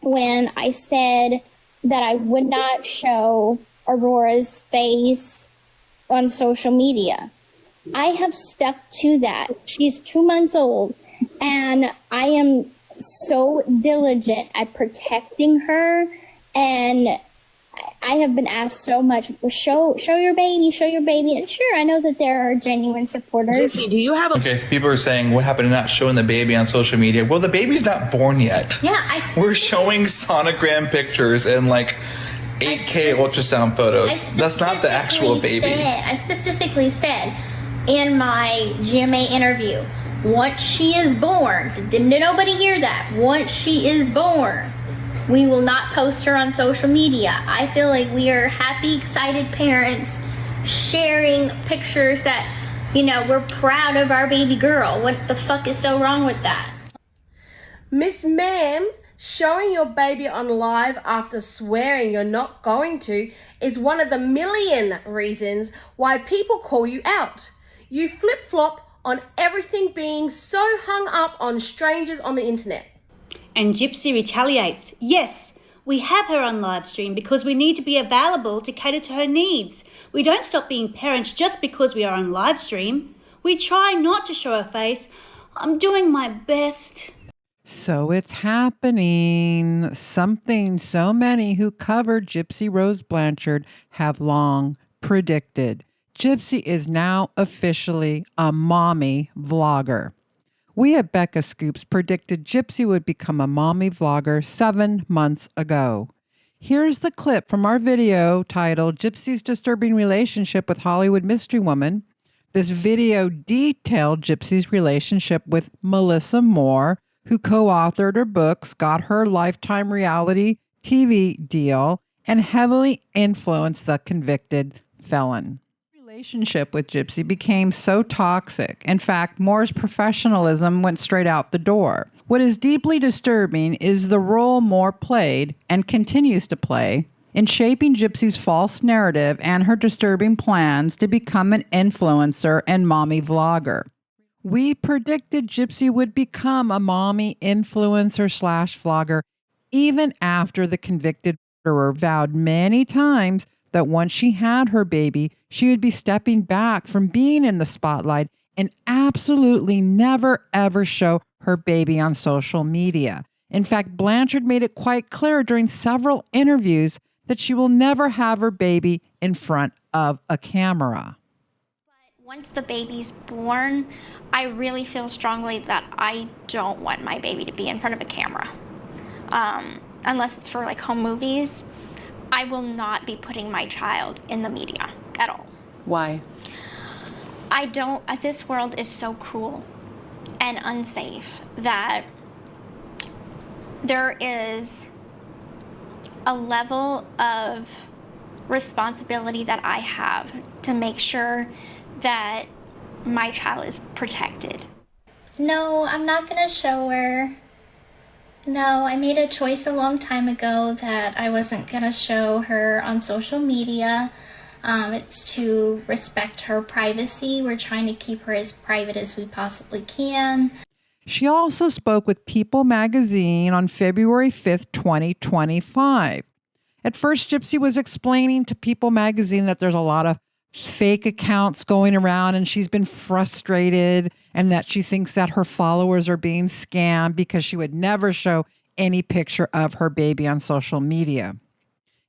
when I said that I would not show Aurora's face on social media. I have stuck to that. She's 2 months old, and I am so diligent at protecting her, and I have been asked so much, show your baby. And sure, I know that there are genuine supporters. Gypsy, do you have a... Okay, so people are saying, what happened to not showing the baby on social media? Well, the baby's not born yet. Yeah, we're showing sonogram pictures and like 8K ultrasound photos. That's not the actual baby. I specifically said in my GMA interview, once she is born, didn't nobody hear that? Once she is born, we will not post her on social media. I feel like we are happy, excited parents sharing pictures that, we're proud of our baby girl. What the fuck is so wrong with that? Miss Ma'am, showing your baby on live after swearing you're not going to is one of the million reasons why people call you out. You flip-flop on everything being so hung up on strangers on the internet. And Gypsy retaliates. Yes, we have her on live stream because we need to be available to cater to her needs. We don't stop being parents just because we are on live stream. We try not to show her face. I'm doing my best. So it's happening. Something so many who covered Gypsy Rose Blanchard have long predicted. Gypsy is now officially a mommy vlogger. We at Becca Scoops predicted Gypsy would become a mommy vlogger 7 months ago. Here's the clip from our video titled Gypsy's Disturbing Relationship with Hollywood Mystery Woman. This video detailed Gypsy's relationship with Melissa Moore, who co-authored her books, got her Lifetime reality TV deal, and heavily influenced the convicted felon. Relationship with Gypsy became so toxic. In fact, Moore's professionalism went straight out the door. What is deeply disturbing is the role Moore played and continues to play in shaping Gypsy's false narrative and her disturbing plans to become an influencer and mommy vlogger. We predicted Gypsy would become a mommy influencer / vlogger even after the convicted murderer vowed many times that once she had her baby, she would be stepping back from being in the spotlight and absolutely never, ever show her baby on social media. In fact, Blanchard made it quite clear during several interviews that she will never have her baby in front of a camera. But once the baby's born, I really feel strongly that I don't want my baby to be in front of a camera. Unless it's for like home movies. I will not be putting my child in the media at all. Why? This world is so cruel and unsafe that there is a level of responsibility that I have to make sure that my child is protected. No, I'm not gonna show her. No, I made a choice a long time ago that I wasn't gonna show her on social media. It's to respect her privacy. We're trying to keep her as private as we possibly can. She also spoke with People magazine on February 5th, 2025. At first, Gypsy was explaining to People magazine that there's a lot of fake accounts going around and she's been frustrated and that she thinks that her followers are being scammed because she would never show any picture of her baby on social media.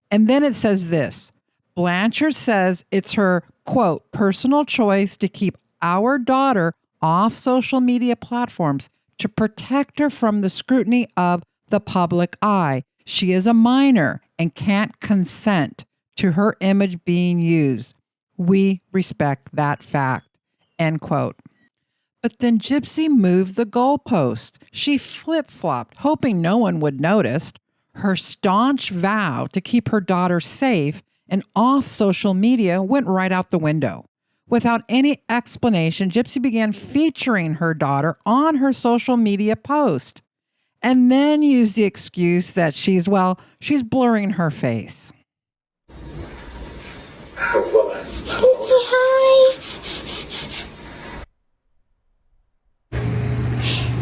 And then it says this, Blanchard says it's her, quote, personal choice to keep our daughter off social media platforms to protect her from the scrutiny of the public eye. She is a minor and can't consent to her image being used. We respect that fact, end quote. But then Gypsy moved the goalpost. She flip-flopped, hoping no one would notice. Her staunch vow to keep her daughter safe and off social media went right out the window. Without any explanation, Gypsy began featuring her daughter on her social media post and then used the excuse that she's blurring her face. Hi.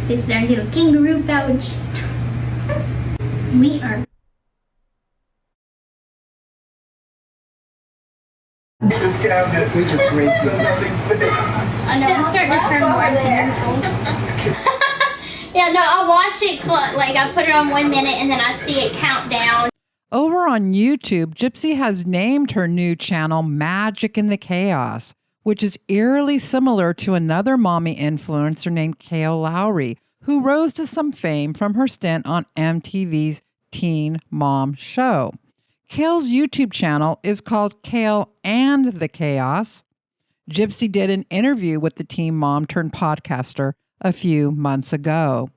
This is our little kangaroo pouch. We are. This cabinet, we just grade you. I know, I'm starting to turn more into neutral. Yeah, no, I watch it, like, I put it on 1 minute and then I see it count down. Over on YouTube, Gypsy has named her new channel Magic in the Chaos, which is eerily similar to another mommy influencer named Kale Lowry, who rose to some fame from her stint on MTV's Teen Mom Show. Kale's YouTube channel is called Kale and the Chaos. Gypsy did an interview with the teen mom turned podcaster a few months ago.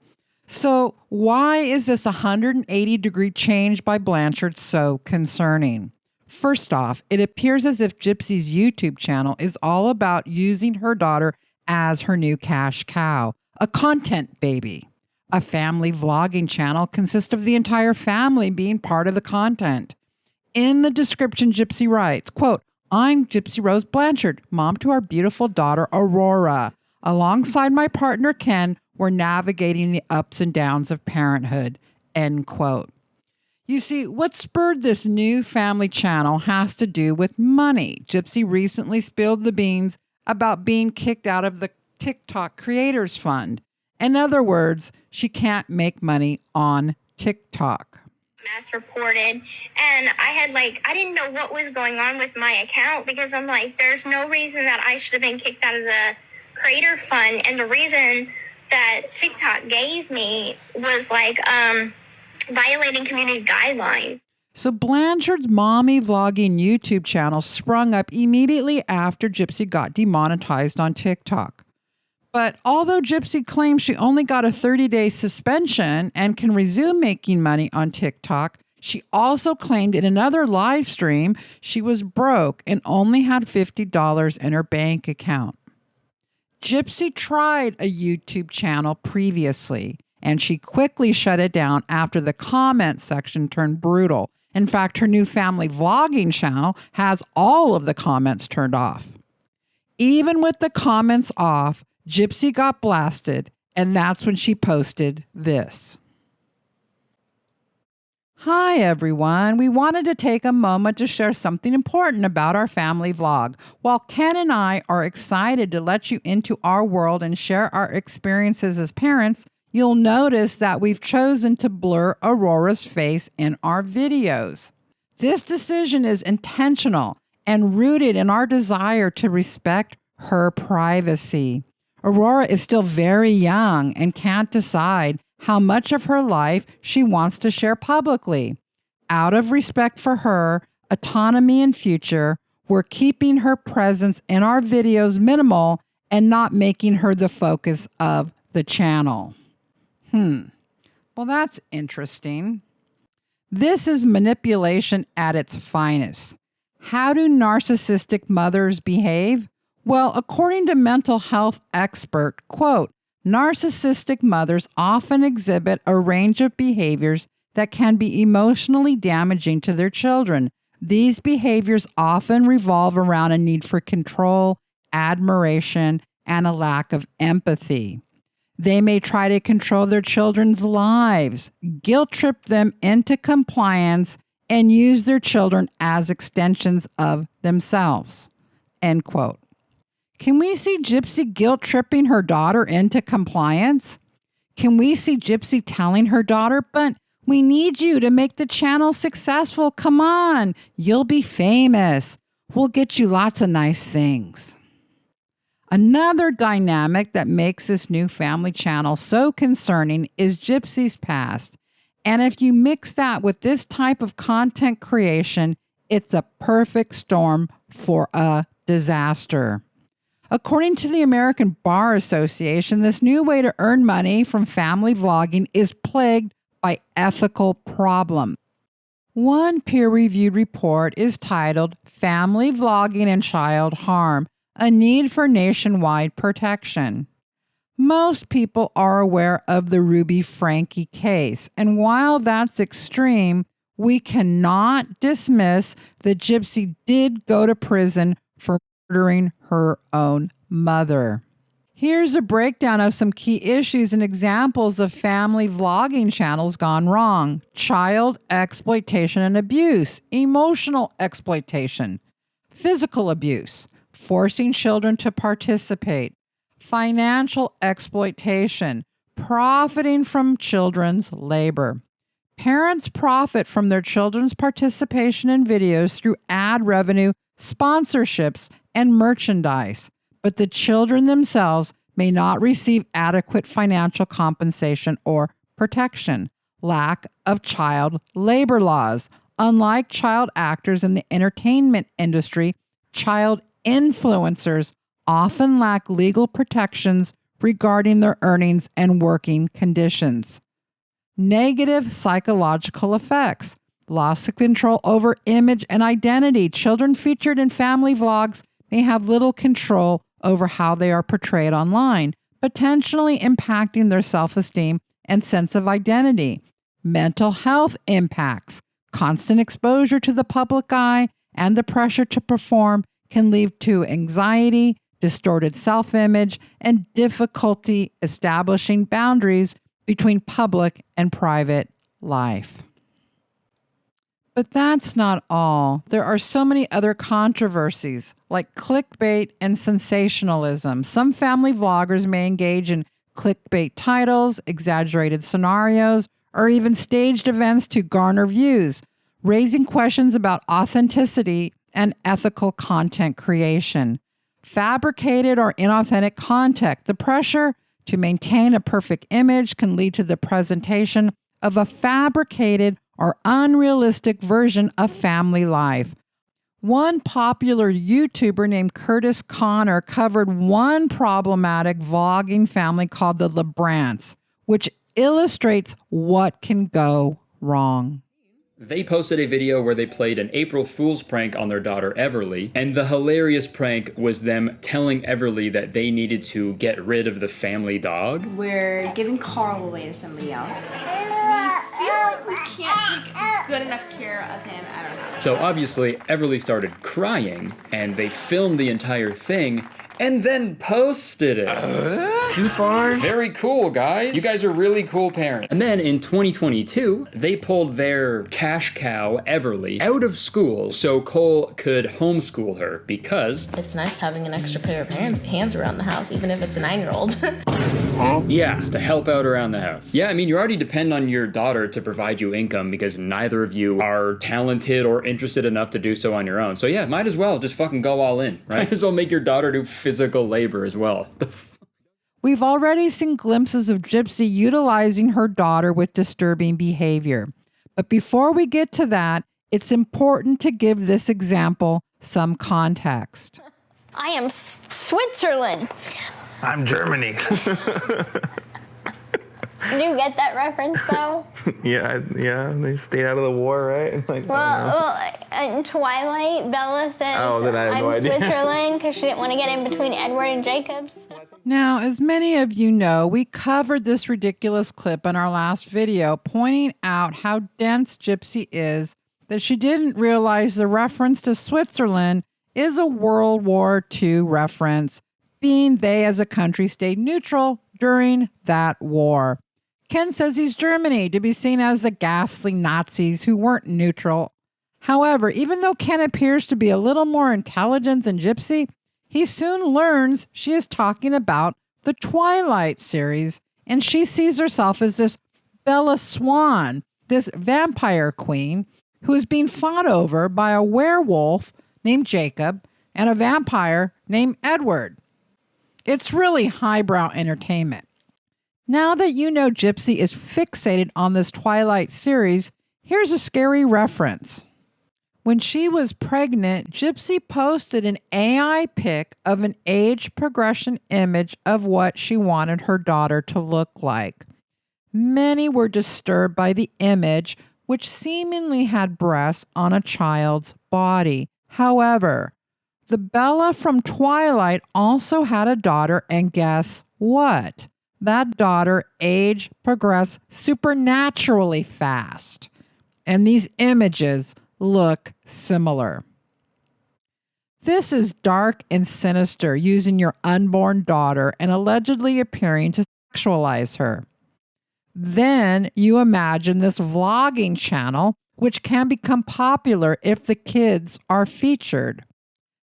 So why is this 180-degree change by Blanchard so concerning? First off, it appears as if Gypsy's YouTube channel is all about using her daughter as her new cash cow, a content baby. A family vlogging channel consists of the entire family being part of the content. In the description, Gypsy writes, quote, "I'm Gypsy Rose Blanchard, mom to our beautiful daughter, Aurora. Alongside my partner, Ken, we're navigating the ups and downs of parenthood," end quote. You see, what spurred this new family channel has to do with money. Gypsy recently spilled the beans about being kicked out of the TikTok Creators Fund. In other words, she can't make money on TikTok. Mass reported, and I didn't know what was going on with my account because I'm like, there's no reason that I should have been kicked out of the Creator Fund, and the reason that TikTok gave me was violating community guidelines. So Blanchard's mommy vlogging YouTube channel sprung up immediately after Gypsy got demonetized on TikTok. But although Gypsy claims she only got a 30-day suspension and can resume making money on TikTok, she also claimed in another live stream she was broke and only had $50 in her bank account. Gypsy tried a YouTube channel previously, and she quickly shut it down after the comment section turned brutal. In fact, her new family vlogging channel has all of the comments turned off. Even with the comments off, Gypsy got blasted, and that's when she posted this. Hi, everyone. We wanted to take a moment to share something important about our family vlog. While Ken and I are excited to let you into our world and share our experiences as parents, you'll notice that we've chosen to blur Aurora's face in our videos. This decision is intentional and rooted in our desire to respect her privacy. Aurora is still very young and can't decide how much of her life she wants to share publicly. Out of respect for her autonomy and future, we're keeping her presence in our videos minimal and not making her the focus of the channel. Well, that's interesting. This is manipulation at its finest. How do narcissistic mothers behave? Well, according to mental health expert, quote, narcissistic mothers often exhibit a range of behaviors that can be emotionally damaging to their children. These behaviors often revolve around a need for control, admiration, and a lack of empathy. They may try to control their children's lives, guilt trip them into compliance, and use their children as extensions of themselves, end quote. Can we see Gypsy guilt-tripping her daughter into compliance? Can we see Gypsy telling her daughter, but we need you to make the channel successful. Come on, you'll be famous. We'll get you lots of nice things. Another dynamic that makes this new family channel so concerning is Gypsy's past. And if you mix that with this type of content creation, it's a perfect storm for a disaster. According to the American Bar Association, this new way to earn money from family vlogging is plagued by ethical problems. One peer-reviewed report is titled Family Vlogging and Child Harm, a Need for Nationwide Protection. Most people are aware of the Ruby Franke case, and while that's extreme, we cannot dismiss that Gypsy did go to prison for murdering her own mother. Here's a breakdown of some key issues and examples of family vlogging channels gone wrong. Child exploitation and abuse, emotional exploitation, physical abuse, forcing children to participate, financial exploitation, profiting from children's labor. Parents profit from their children's participation in videos through ad revenue, sponsorships, and merchandise, but the children themselves may not receive adequate financial compensation or protection. Lack of child labor laws. Unlike child actors in the entertainment industry, child influencers often lack legal protections regarding their earnings and working conditions. Negative psychological effects. Loss of control over image and identity. Children featured in family vlogs may have little control over how they are portrayed online, potentially impacting their self-esteem and sense of identity. Mental health impacts. Constant exposure to the public eye and the pressure to perform can lead to anxiety, distorted self-image, and difficulty establishing boundaries between public and private life. But that's not all. There are so many other controversies, like clickbait and sensationalism. Some family vloggers may engage in clickbait titles, exaggerated scenarios, or even staged events to garner views, raising questions about authenticity and ethical content creation. Fabricated or inauthentic content. The pressure to maintain a perfect image can lead to the presentation of a fabricated or unrealistic version of family life. One popular YouTuber named Curtis Connor covered one problematic vlogging family called the LeBrants, which illustrates what can go wrong. They posted a video where they played an April Fool's prank on their daughter Everly, and the hilarious prank was them telling Everly that they needed to get rid of the family dog. We're giving Carl away to somebody else. We feel like we can't take good enough care of him. I don't know. So obviously, Everly started crying, and they filmed the entire thing, and then posted it. Too far? Very cool, guys. You guys are really cool parents. And then in 2022, they pulled their cash cow, Everly, out of school so Cole could homeschool her because... It's nice having an extra pair of hands around the house, even if it's a 9-year-old. Yeah, to help out around the house. Yeah, I mean, you already depend on your daughter to provide you income because neither of you are talented or interested enough to do so on your own. So yeah, might as well just fucking go all in, right? Might as well make your daughter do physical labor as well. We've already seen glimpses of Gypsy utilizing her daughter with disturbing behavior. But before we get to that, it's important to give this example some context. I am Switzerland. I'm Germany. Do you get that reference, though? yeah, they stayed out of the war, right? Like, Well, in Twilight, Bella says, then I have no I'm idea. Switzerland because she didn't want to get in between Edward and Jacobs. Now, as many of you know, we covered this ridiculous clip in our last video, pointing out how dense Gypsy is, that she didn't realize the reference to Switzerland is a World War II reference, being they as a country stayed neutral during that war. Ken says he's Germany, to be seen as the ghastly Nazis who weren't neutral. However, even though Ken appears to be a little more intelligent than Gypsy, he soon learns she is talking about the Twilight series, and she sees herself as this Bella Swan, this vampire queen who is being fought over by a werewolf named Jacob and a vampire named Edward. It's really highbrow entertainment. Now that you know Gypsy is fixated on this Twilight series, here's a scary reference. When she was pregnant, Gypsy posted an AI pic of an age progression image of what she wanted her daughter to look like. Many were disturbed by the image, which seemingly had breasts on a child's body. However, the Bella from Twilight also had a daughter, and guess what? That daughter age progressed supernaturally fast. And these images look similar. This is dark and sinister, using your unborn daughter and allegedly appearing to sexualize her. Then you imagine this vlogging channel, which can become popular if the kids are featured.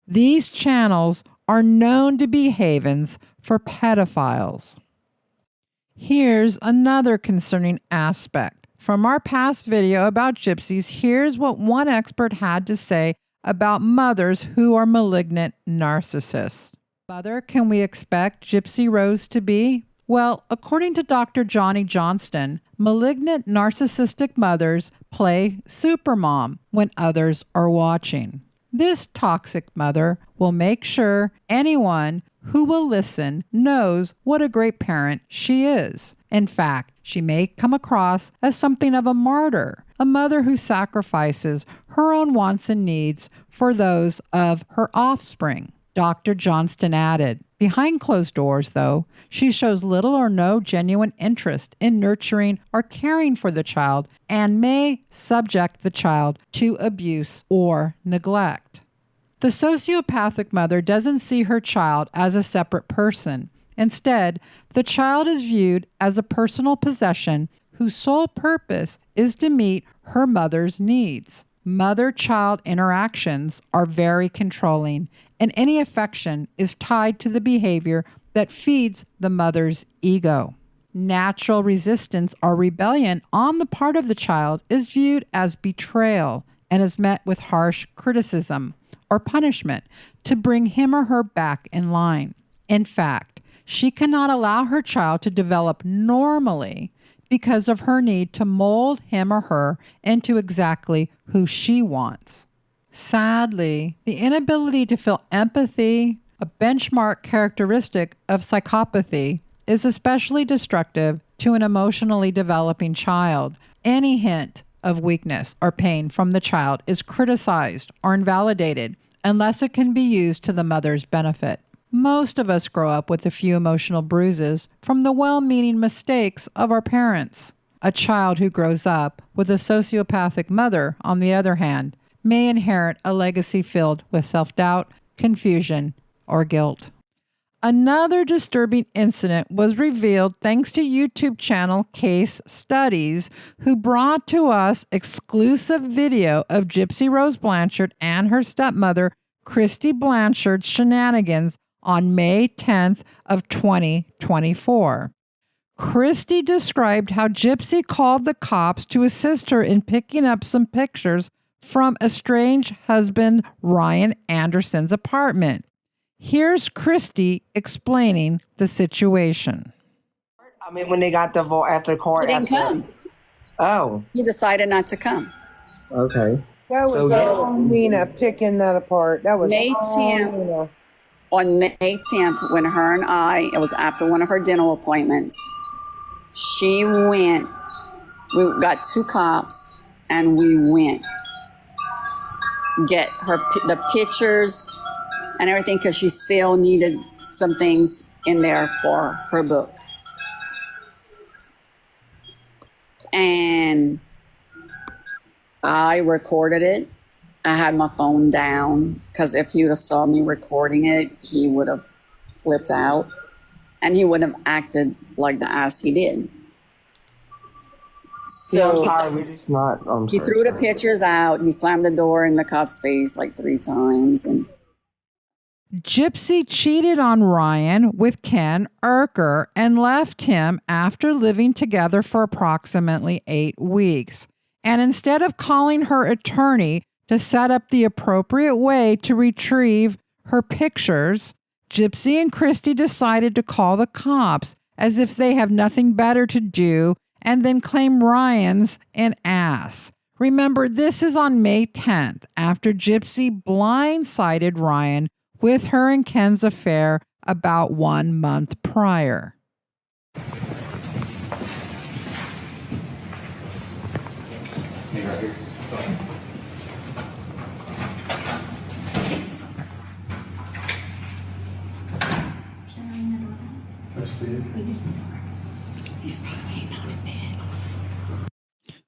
These channels are known to be havens for pedophiles. Here's another concerning aspect. From our past video about gypsies, here's what one expert had to say about mothers who are malignant narcissists. Mother, can we expect Gypsy Rose to be? Well, according to Dr. Johnny Johnston, malignant narcissistic mothers play supermom when others are watching. This toxic mother will make sure anyone who will listen knows what a great parent she is. In fact, she may come across as something of a martyr, a mother who sacrifices her own wants and needs for those of her offspring. Dr. Johnston added, behind closed doors, though, she shows little or no genuine interest in nurturing or caring for the child and may subject the child to abuse or neglect. The sociopathic mother doesn't see her child as a separate person. Instead, the child is viewed as a personal possession whose sole purpose is to meet her mother's needs. Mother-child interactions are very controlling, and any affection is tied to the behavior that feeds the mother's ego. Natural resistance or rebellion on the part of the child is viewed as betrayal and is met with harsh criticism or punishment to bring him or her back in line. In fact, she cannot allow her child to develop normally because of her need to mold him or her into exactly who she wants. Sadly, the inability to feel empathy, a benchmark characteristic of psychopathy, is especially destructive to an emotionally developing child. Any hint of weakness or pain from the child is criticized or invalidated unless it can be used to the mother's benefit. Most of us grow up with a few emotional bruises from the well-meaning mistakes of our parents. A child who grows up with a sociopathic mother, on the other hand, may inherit a legacy filled with self-doubt, confusion, or guilt. Another disturbing incident was revealed thanks to YouTube channel Case Studies, who brought to us exclusive video of Gypsy Rose Blanchard and her stepmother, Christy Blanchard's shenanigans on May 10th of 2024. Christy described how Gypsy called the cops to assist her in picking up some pictures from estranged husband Ryan Anderson's apartment. Here's Christy explaining the situation. I mean, when they got the vote after court. He didn't come. Oh. He decided not to come. Okay. That was so Nina picking that apart. That was May 10th. On May 10th, when her and it was after one of her dental appointments, she went, we got 2 cops, and we went get her the pictures and everything because she still needed some things in there for her book. And I recorded it. I had my phone down because if he would have saw me recording it, he would have flipped out and he wouldn't have acted like the ass he did. So he threw the pictures out. He slammed the door in the cop's face like 3 times. And Gypsy cheated on Ryan with Ken Erker and left him after living together for approximately 8 weeks. And instead of calling her attorney to set up the appropriate way to retrieve her pictures, Gypsy and Christy decided to call the cops as if they have nothing better to do and then claim Ryan's an ass. Remember, this is on May 10th, after Gypsy blindsided Ryan with her and Ken's affair about 1 month prior.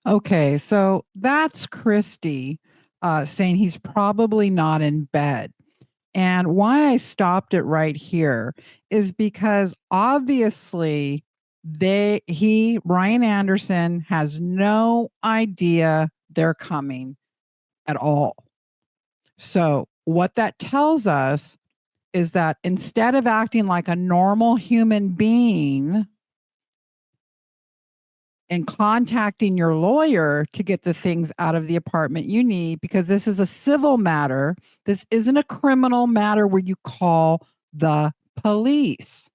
Okay, so that's Christy saying he's probably not in bed. And why I stopped it right here is because obviously Ryan Anderson has no idea they're coming at all. So what that tells us is that instead of acting like a normal human being and contacting your lawyer to get the things out of the apartment you need, because this is a civil matter, this isn't a criminal matter where you call the police.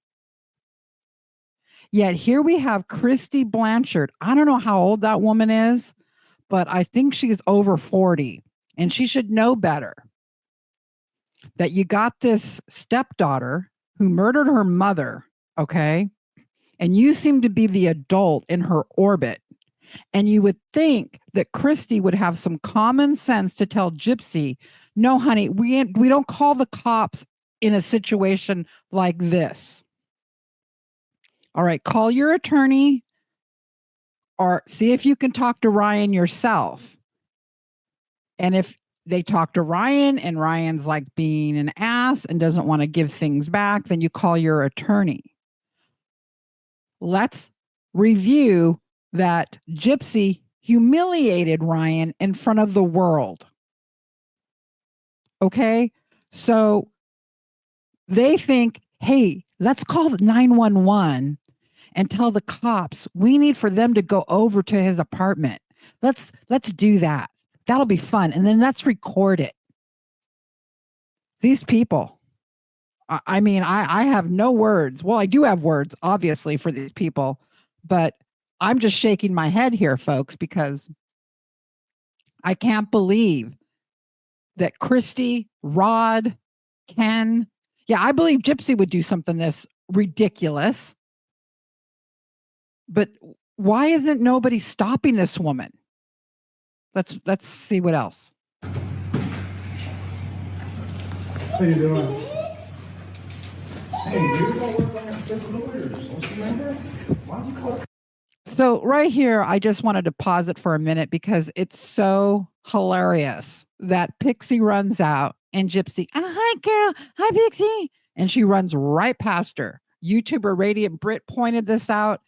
Yet here we have Gypsy Blanchard. I don't know how old that woman is, but I think she's over 40, and she should know better. That you got this stepdaughter who murdered her mother, okay? And you seem to be the adult in her orbit. And you would think that Christy would have some common sense to tell Gypsy, no, honey, we don't call the cops in a situation like this. All right, call your attorney or see if you can talk to Ryan yourself. And if they talk to Ryan and Ryan's like being an ass and doesn't want to give things back, then you call your attorney. Let's review that Gypsy humiliated Ryan in front of the world. Okay? So they think, hey, let's call 911 and tell the cops we need for them to go over to his apartment. Let's do that. That'll be fun. And then let's record it. These people, I mean, I have no words. Well, I do have words, obviously, for these people, but I'm just shaking my head here, folks, because I can't believe that Christy, Rod, Ken, yeah, I believe Gypsy would do something this ridiculous. But why isn't nobody stopping this woman? Let's see what else. How you doing? Hey, you don't work on the lawyers. Don't you remember? Why don't you call? So right here, I just wanted to pause it for a minute because it's so hilarious that Pixie runs out and Gypsy, hi, Carol. Hi, Pixie. And she runs right past her. YouTuber Radiant Brit pointed this out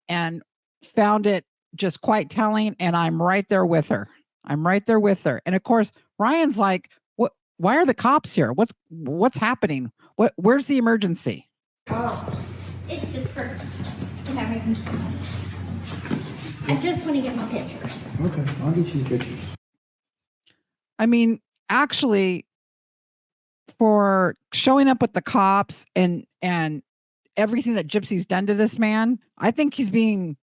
and found it just quite telling. And I'm right there with her. And of course, Ryan's like, "What? Why are the cops here? What's happening? Where's the emergency?" Oh, it's just perfect. I just want to get my pictures. Okay, I'll get you the pictures. I mean, actually, for showing up with the cops and everything that Gypsy's done to this man, I think he's being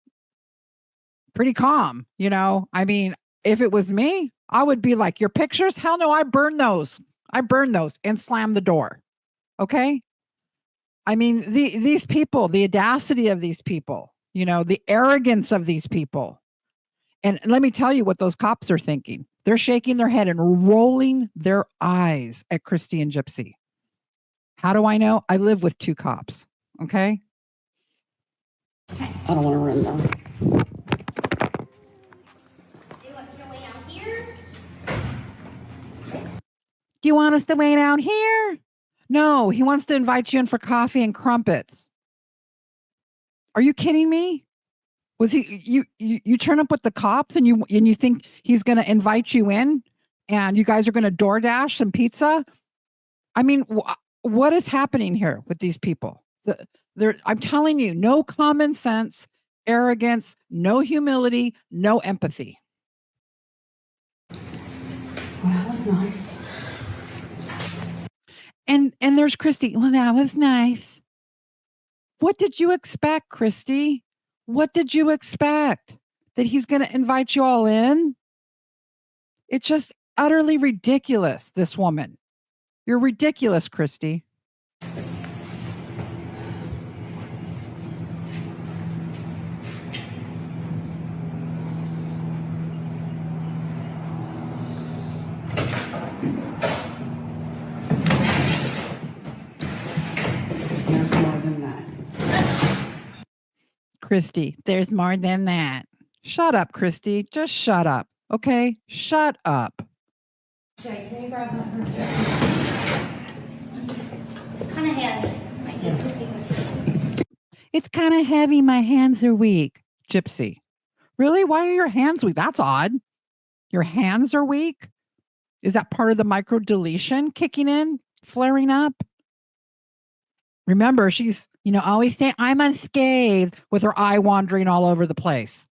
pretty calm. You know, I mean, if it was me, I would be like, your pictures? Hell no, I burn those and slam the door. Okay. I mean, these people, the audacity of these people, you know, the arrogance of these people. And let me tell you what those cops are thinking. They're shaking their head and rolling their eyes at Christy and Gypsy. How do I know? I live with two cops. Okay. I don't want to run though. Do you want us to wait out here? No, he wants to invite you in for coffee and crumpets. Are you kidding me? Was he you turn up with the cops and you think he's going to invite you in and you guys are going to DoorDash some pizza? I mean, what is happening here with these people? I'm telling you, no common sense, arrogance, no humility, no empathy. Well, that was nice. And there's Christy. Well, that was nice. What did you expect, Christy? What did you expect? That he's going to invite you all in? It's just utterly ridiculous, this woman. You're ridiculous, Christy. There's more than that. Christy, there's more than that. Shut up, Christy. Just shut up. Okay? Shut up. Jay, can you grab that? kind of heavy. My hands are weak. It's kind of heavy. My hands are weak. Gypsy. Really? Why are your hands weak? That's odd. Your hands are weak? Is that part of the microdeletion kicking in, flaring up? Remember, she's, always saying, I'm unscathed with her eye wandering all over the place.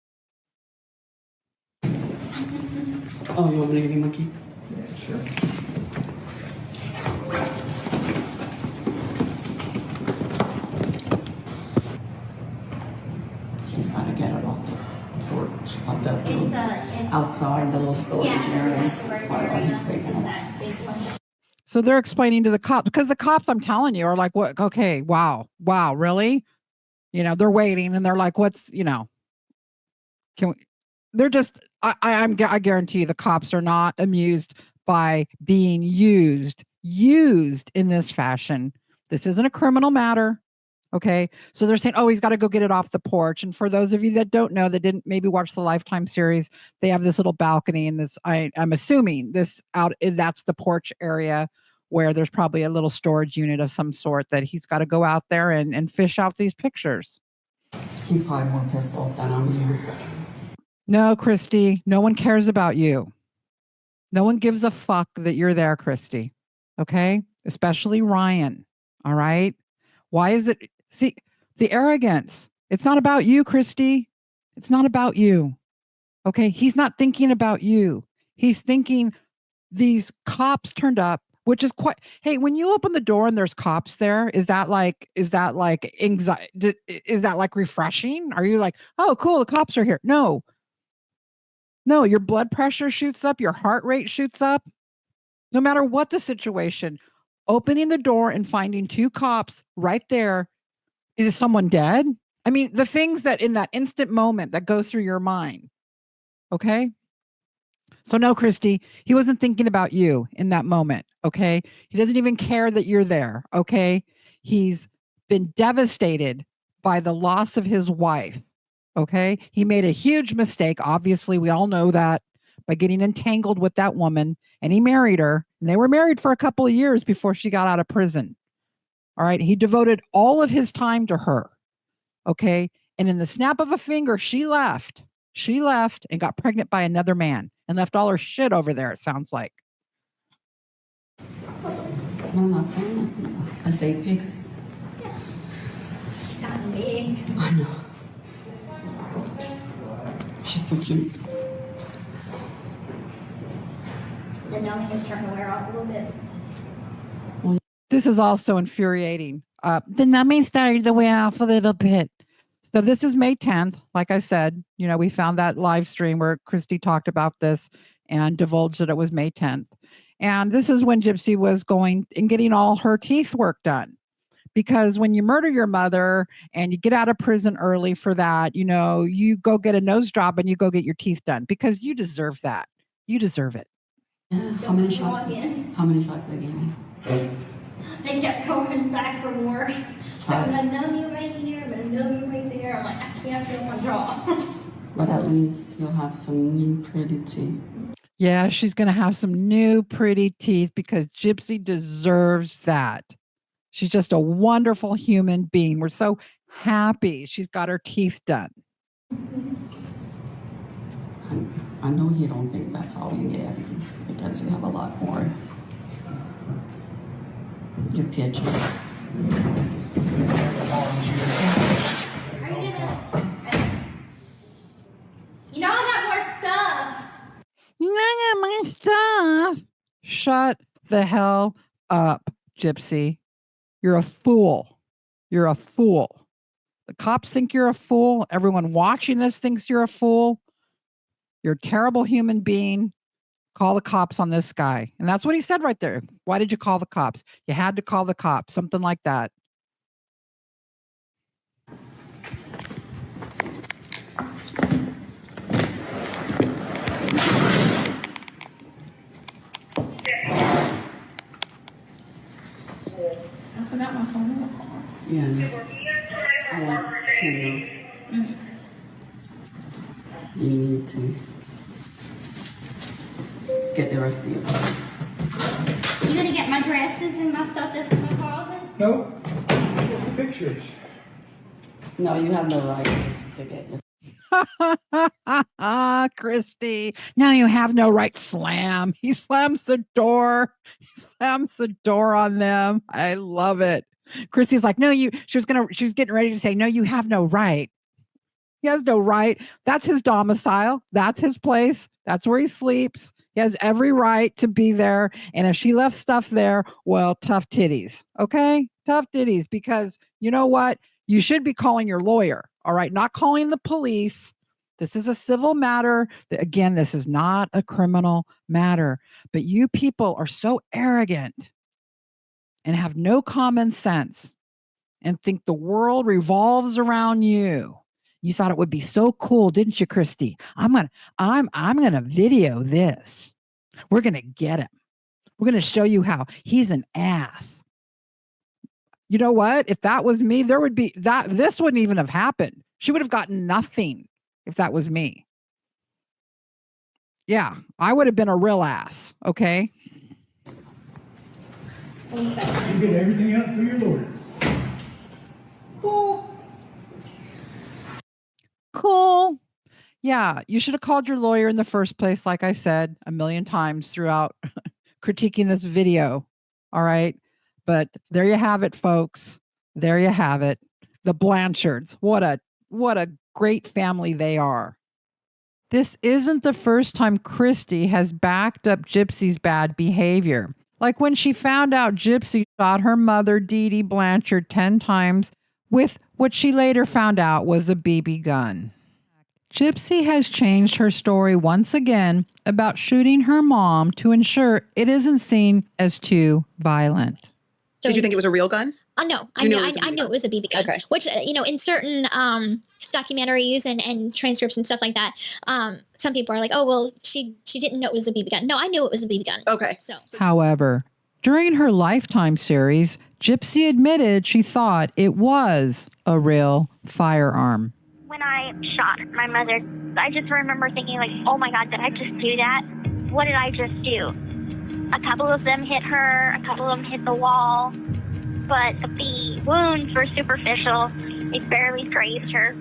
Oh, you want me to give you my key? Yeah, sure. She's got to get it off the porch, like that little, It's outside the little storage area. That's probably why he's taking it. So they're explaining to the cops, because the cops, I'm telling you, are like, what? Okay, wow, really? They're waiting and they're like, what's, can we, they're just, I guarantee you the cops are not amused by being used in this fashion. This isn't a criminal matter. Okay. So they're saying, oh, he's got to go get it off the porch. And for those of you that don't know, that didn't maybe watch the Lifetime series, they have this little balcony and this, I'm assuming that's the porch area where there's probably a little storage unit of some sort that he's got to go out there and fish out these pictures. He's probably more pissed off than I'm here. No, Christy, no one cares about you. No one gives a fuck that you're there, Christy. Okay? Especially Ryan. All right? Why is it? See, the arrogance. It's not about you, Christy. It's not about you. Okay? He's not thinking about you. He's thinking these cops turned up, which is quite, hey, when you open the door and there's cops there, is that like anxiety? Is that like refreshing? Are you like, oh, cool, the cops are here? No, your blood pressure shoots up, your heart rate shoots up. No matter what the situation, opening the door and finding two cops right there, is someone dead? I mean, the things that in that instant moment that go through your mind. Okay? So no, Christy, he wasn't thinking about you in that moment. Okay? He doesn't even care that you're there. Okay? He's been devastated by the loss of his wife. Okay? He made a huge mistake. Obviously, we all know that, by getting entangled with that woman, and he married her, and they were married for a couple of years before she got out of prison. All right? He devoted all of his time to her. Okay? And in the snap of a finger, she left. She left and got pregnant by another man and left all her shit over there, it sounds like. I'm not saying nothing. I say pigs. It's gotten big. I know. She's so cute. The numbing is starting to wear off a little bit. This is also infuriating. The numbing started to wear off a little bit. So this is May 10th. Like I said, we found that live stream where Christy talked about this and divulged that it was May 10th. And this is when Gypsy was going and getting all her teeth work done. Because when you murder your mother and you get out of prison early for that, you go get a nose job and you go get your teeth done because you deserve that. You deserve it. Yeah, how many shots they gave me? They kept going back for more. So I'm going to numb you right here, I'm going to numb you right there. I'm like, I can't feel my jaw. But at least you'll have some new pretty teeth. Yeah, she's going to have some new pretty teeth because Gypsy deserves that. She's just a wonderful human being. We're so happy she's got her teeth done. I know you don't think that's all you get because you have a lot more. Your picture. I got more stuff. I got my stuff. Shut the hell up, Gypsy. You're a fool. You're a fool. The cops think you're a fool. Everyone watching this thinks you're a fool. You're a terrible human being. Call the cops on this guy. And that's what he said right there. Why did you call the cops? You had to call the cops. Something like that. I forgot my phone in the car. Yeah. I like Kindle. You need to get the rest of your clothes. You gonna get my dresses and my stuff that's in my closet? Nope. Just the pictures. No, you have no right to get your Christy. No, you have no right. Slam. He slams the door. He slams the door on them. I love it. Christy's like, no, she was getting ready to say, no, you have no right. He has no right. That's his domicile. That's his place. That's where he sleeps. He has every right to be there. And if she left stuff there, well, tough titties. Okay? Tough titties. Because you know what? You should be calling your lawyer. All right? Not calling the police. This is a civil matter. Again, this is not a criminal matter. But you people are so arrogant and have no common sense and think the world revolves around you. You thought it would be so cool, didn't you, Christy? I'm gonna video this. We're gonna get him. We're gonna show you how he's an ass. You know what? If that was me, this wouldn't even have happened. She would have gotten nothing if that was me. Yeah, I would have been a real ass. Okay. You get everything else through your lawyer. Cool. Yeah, you should have called your lawyer in the first place, like I said a million times throughout critiquing this video. All right. But there you have it, folks. There you have it. The Blanchards. What a great family they are. This isn't the first time Christy has backed up Gypsy's bad behavior. Like when she found out Gypsy shot her mother, Dee Dee Blanchard, 10 times with what she later found out was a BB gun. Gypsy has changed her story once again about shooting her mom to ensure it isn't seen as too violent. So did you think it was a real gun? No, I knew it was a BB gun. Okay. Which, in certain documentaries and transcripts and stuff like that, some people are like, oh, well, she didn't know it was a BB gun. No, I knew it was a BB gun. Okay. So. However, during her Lifetime series, Gypsy admitted she thought it was a real firearm. When I shot my mother, I just remember thinking like, oh my God, did I just do that? What did I just do? A couple of them hit her, a couple of them hit the wall, but the wounds were superficial. They barely grazed her.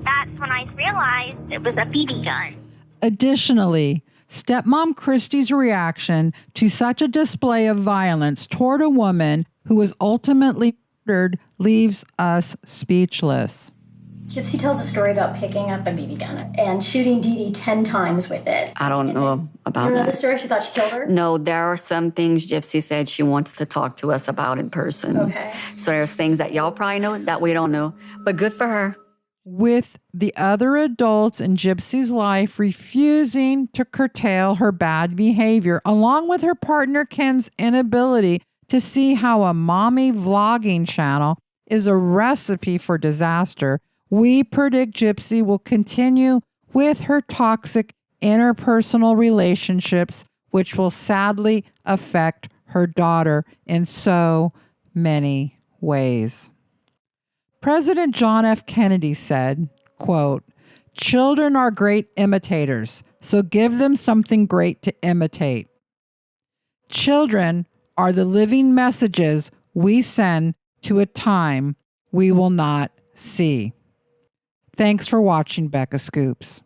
That's when I realized it was a BB gun. Additionally, stepmom Christy's reaction to such a display of violence toward a woman who was ultimately murdered leaves us speechless. Gypsy tells a story about picking up a BB gun and shooting Dee Dee 10 times with it. I don't know about You don't know that. the story? She thought she killed her? No, there are some things Gypsy said she wants to talk to us about in person. Okay. So there's things that y'all probably know that we don't know, but good for her. With the other adults in Gypsy's life refusing to curtail her bad behavior, along with her partner Ken's inability to see how a mommy vlogging channel is a recipe for disaster, we predict Gypsy will continue with her toxic interpersonal relationships, which will sadly affect her daughter in so many ways. President John F. Kennedy said, quote, "Children are great imitators, so give them something great to imitate. Children are the living messages we send to a time we will not see." Thanks for watching Becca Scoops.